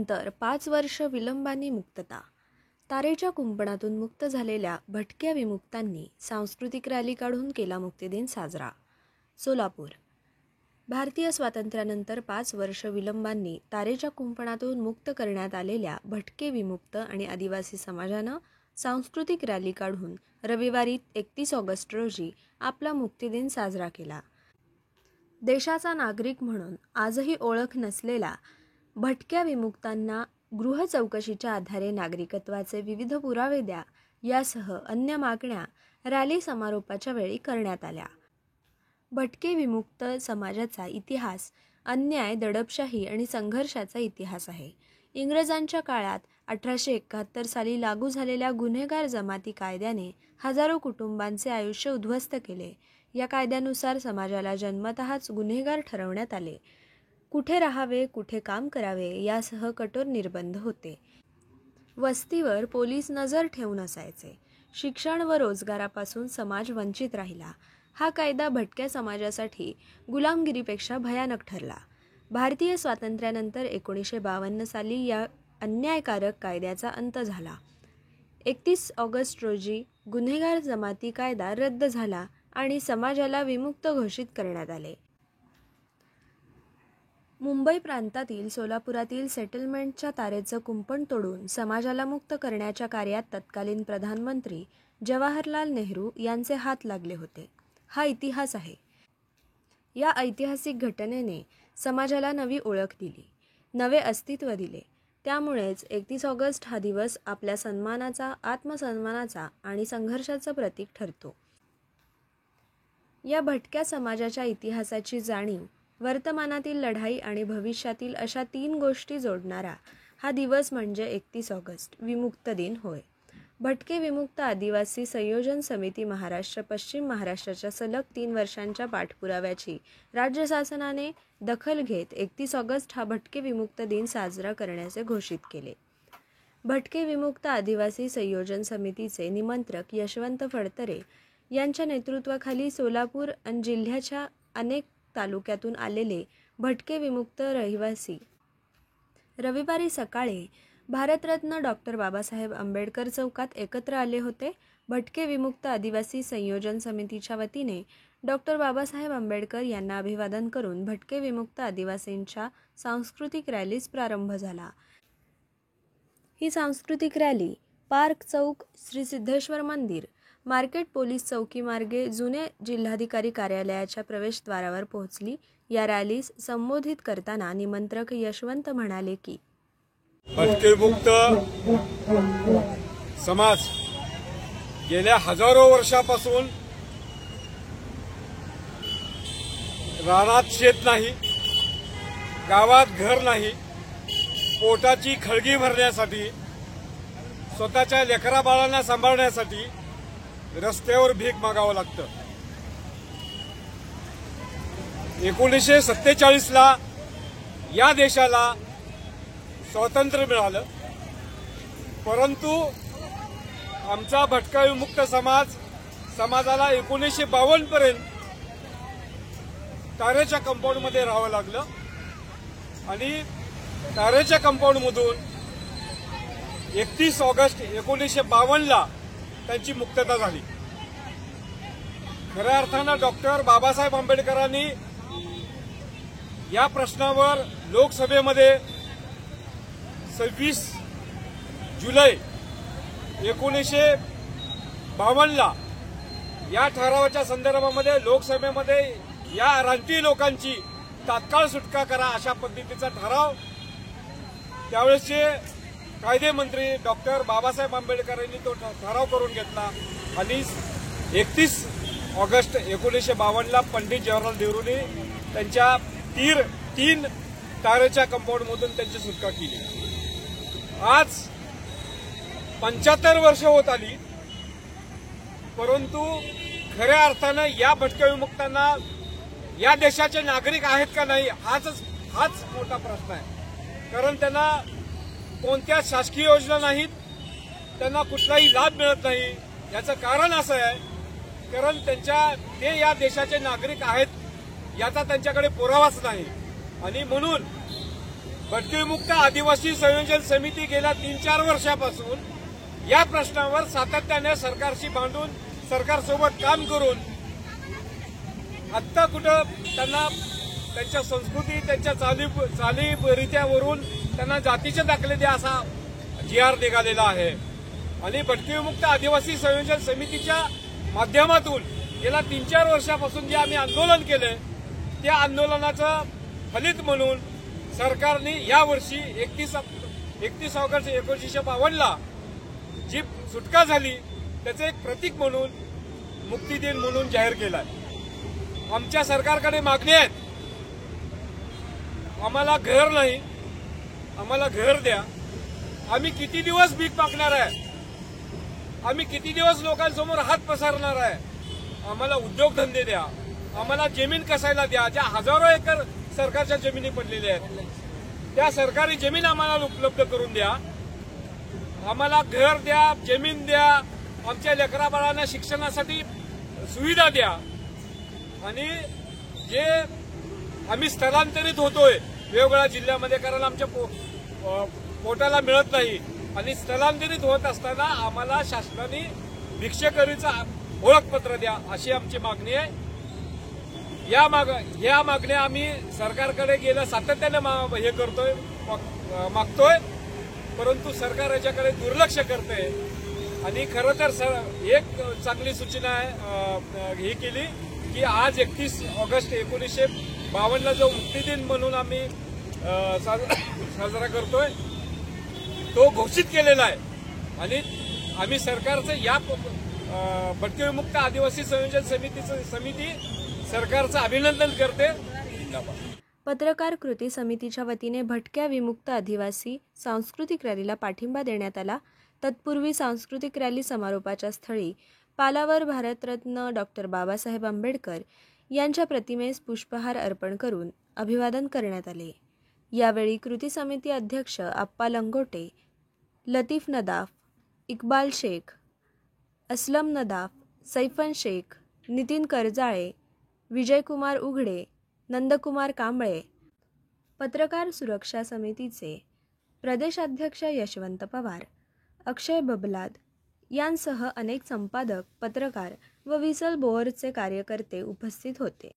नंतर 5 वर्ष विलंबाने मुक्तता. तारेच्या कुंपणातून मुक्त झालेल्या भटक्या विमुक्तांनी सांस्कृतिक रॅली काढून केला मुक्तिदिन साजरा. सोलापूर. भारतीय स्वातंत्र्यानंतर 5 वर्ष विलंबांनी तारेच्या कुंपणातून मुक्त करण्यात आलेल्या भटके विमुक्त आणि आदिवासी समाजानं सांस्कृतिक रॅली काढून रविवारी 31 ऑगस्ट रोजी आपला मुक्तिदिन साजरा केला. देशाचा नागरिक म्हणून आजही ओळख नसलेल्या भटक्या विमुक्तांना गृह चौकशीच्या आधारे नागरिकत्वाचे विविध पुरावे द्या यासह अन्य मागण्या रॅली समारोपाच्या वेळी करण्यात आल्या. भटके विमुक्त समाजाचा इतिहास अन्याय, दडपशाही आणि संघर्षाचा इतिहास आहे. इंग्रजांच्या काळात 1871 साली लागू झालेल्या गुन्हेगार जमाती कायद्याने हजारो कुटुंबांचे आयुष्य उद्ध्वस्त केले. या कायद्यानुसार समाजाला जन्मतःच गुन्हेगार ठरवण्यात आले. कुठे राहावे, कुठे काम करावे यासह कठोर निर्बंध होते. वस्तीवर पोलीस नजर ठेवून असायचे. शिक्षण व रोजगारापासून समाज वंचित राहिला. हा कायदा भटक्या समाजासाठी गुलामगिरीपेक्षा भयानक ठरला. भारतीय स्वातंत्र्यानंतर 1952 साली या अन्यायकारक कायद्याचा अंत झाला. 31 ऑगस्ट रोजी गुन्हेगार जमाती कायदा रद्द झाला आणि समाजाला विमुक्त घोषित करण्यात आले. मुंबई प्रांतातील सोलापुरातील सेटलमेंटच्या तारेचं कुंपण तोडून समाजाला मुक्त करण्याच्या कार्यात तत्कालीन प्रधानमंत्री जवाहरलाल नेहरू यांचे हात लागले होते. हा इतिहास आहे. या ऐतिहासिक घटनेने समाजाला नवी ओळख दिली, नवे अस्तित्व दिले. त्यामुळेच 31 ऑगस्ट हा दिवस आपल्या सन्मानाचा, आत्मसन्मानाचा आणि संघर्षाचं प्रतीक ठरतो. या भटक्या समाजाच्या इतिहासाची जाणीव, वर्तमानातील लढाई आणि भविष्यातील अशा 3 गोष्टी जोडणारा हा दिवस म्हणजे 31 ऑगस्ट विमुक्त दिन होय. भटके विमुक्त आदिवासी संयोजन समिती महाराष्ट्र पश्चिम महाराष्ट्राच्या सलग 3 वर्षांच्या पाठपुराव्याची राज्य शासनाने दखल घेत 31 ऑगस्ट हा भटके विमुक्त दिन साजरा करण्याचे घोषित केले. भटके विमुक्त आदिवासी संयोजन समितीचे निमंत्रक यशवंत फडतरे यांच्या नेतृत्वाखाली सोलापूर आणि जिल्ह्याच्या अनेक तालुक्यातून आलेले भटके विमुक्त रहिवासी रविवारी सकाळी भारतरत्न डॉक्टर बाबासाहेब आंबेडकर चौकात एकत्र आले होते. भटके विमुक्त आदिवासी संयोजन समितीच्या वतीने डॉक्टर बाबासाहेब आंबेडकर यांना अभिवादन करून भटके विमुक्त आदिवासींच्या सांस्कृतिक रॅलीस प्रारंभ झाला. ही सांस्कृतिक रॅली पार्क चौक, श्री सिद्धेश्वर मंदिर, मार्केट पोलीस चौकी मार्गे जुने जिल्हाधिकारी कार्यालयाच्या प्रवेशद्वारावर पोहोचली. या रॅलीस संबोधित करताना निमंत्रक यशवंत म्हणाले की भटकेमुक्त समाज गेल्या हजारो वर्षापासून रानात शेत नाही, गावात घर नाही, पोटाची खळगी भरण्यासाठी, स्वतःच्या लेकरा बाळांना सांभाळण्यासाठी रस्त्यावर भीक मागावं लागतं. 1947 ला या देशाला स्वातंत्र्य मिळालं, परंतु आमचा भटका विमुक्त समाजाला 1952 पर्यंत तारेच्या कंपाऊंडमध्ये राहावं लागलं आणि तारेच्या कंपाऊंडमधून 31 ऑगस्ट 1952 ला त्यांची मुक्तता झाली. खऱ्या अर्थानं डॉक्टर बाबासाहेब आंबेडकरांनी या प्रश्नावर लोकसभेमध्ये 26 जुलै 1952 ला या ठरावाच्या संदर्भामध्ये लोकसभेमध्ये या रानटी लोकांची तात्काळ सुटका करा अशा पद्धतीचा ठराव त्यावेळेसचे कायदेमंत्री डॉक्टर बाबासाहेब आंबेडकर यांनी तो ठराव करून घेतला आणि 31 ऑगस्ट 1952 ला पंडित जवाहरलाल नेहरूंनी त्यांच्या 3 तारेच्या कंपाऊंडमधून त्यांची सुटका केली. आज 75 वर्ष होत आली, परंतु खऱ्या अर्थानं या भटक्या विमुक्तांना या देशाचे नागरिक आहेत का नाही हाच मोठा प्रश्न आहे. कारण त्यांना कोणत्या शासकीय योजना नाहीत, त्यांना कुठलाही लाभ मिळत नाही. याचं कारण असं आहे कारण ते या देशाचे नागरिक आहेत याचा त्यांच्याकडे पुरावाच नाही आणि म्हणून भटकेविमुक्त आदिवासी संयोजन समिती गेल्या 3-4 वर्षापासून या प्रश्नावर सातत्याने सरकारशी भांडून सरकारसोबत काम करून आत्ता कुठं त्यांना त्यांच्या संस्कृती त्यांच्या चालीरीत्यावरून त्यांना जातीचे दाखले द्या असा GR निघालेला आहे आणि भटकेविमुक्त आदिवासी संयोजन समितीच्या माध्यमातून गेल्या 3-4 वर्षापासून जे आम्ही आंदोलन केले त्या आंदोलनाचं फलित म्हणून सरकारने यावर्षी 31 ऑगस्ट 1952ला जी सुटका झाली त्याचे एक प्रतीक म्हणून मुक्ती दिन म्हणून जाहीर केलाय। आमच्या सरकारकडे मागणी आहेत, आम्हाला घर नाही, आम्हाला घर द्या। आम्ही किती दिवस भीक मागणार आहे, आम्ही किती दिवस लोकांसमोर हात पसरणार आहे। आम्हाला उद्योगधंदे द्या, आम्हाला जमीन कसायला द्या। ज्या हजारो एकर सरकारच्या जमिनी पडलेल्या आहेत त्या सरकारी जमीन आम्हाला उपलब्ध करून द्या, आम्हाला घर द्या, जमीन द्या, आमच्या लेकरा बाळांना शिक्षणासाठी सुविधा द्या आणि जे आम्ही स्थलांतरित होतोय वेगवेगळ्या जिल्ह्यामध्ये कारण आमच्या पोटाला मिळत नाही आणि स्थलांतरित होत असताना आम्हाला शासनाने भिक्षेकरीचं ओळखपत्र द्या अशी आमची मागणी आहे। या मागण्या आम्ही सरकारकडे गेल्या सातत्याने हे करतोय मागतोय, परंतु सरकार याच्याकडे दुर्लक्ष करते आणि खरं तर एक चांगली सूचना आहे ही केली की आज 31 ऑगस्ट 1952ला जो मुक्ती दिन म्हणून आम्ही साजरा करतोय तो घोषित केलेला आहे आणि आम्ही सरकारचं या भटकेविमुक्त आदिवासी संयोजन समिती सरकारचं अभिनंदन करते। पत्रकार कृती समितीच्या वतीने भटक्या विमुक्त आदिवासी सांस्कृतिक रॅलीला पाठिंबा देण्यात आला। तत्पूर्वी सांस्कृतिक रॅली समारोपाच्या स्थळी पालावर भारतरत्न डॉक्टर बाबासाहेब आंबेडकर यांच्या प्रतिमेस पुष्पहार अर्पण करून अभिवादन करण्यात आले। यावेळी कृती समिती अध्यक्ष आप्पा लंगोटे, लतीफ नदाफ, इक्बाल शेख, असलम नदाफ, सैफन शेख, नितीन करजाळे, विजयकुमार उघडे, नंदकुमार कांबळे, पत्रकार सुरक्षा समितीचे प्रदेशाध्यक्ष यशवंत पवार, अक्षय बबलाद यांसह अनेक संपादक, पत्रकार व व्हिसल बोअरचे कार्यकर्ते उपस्थित होते।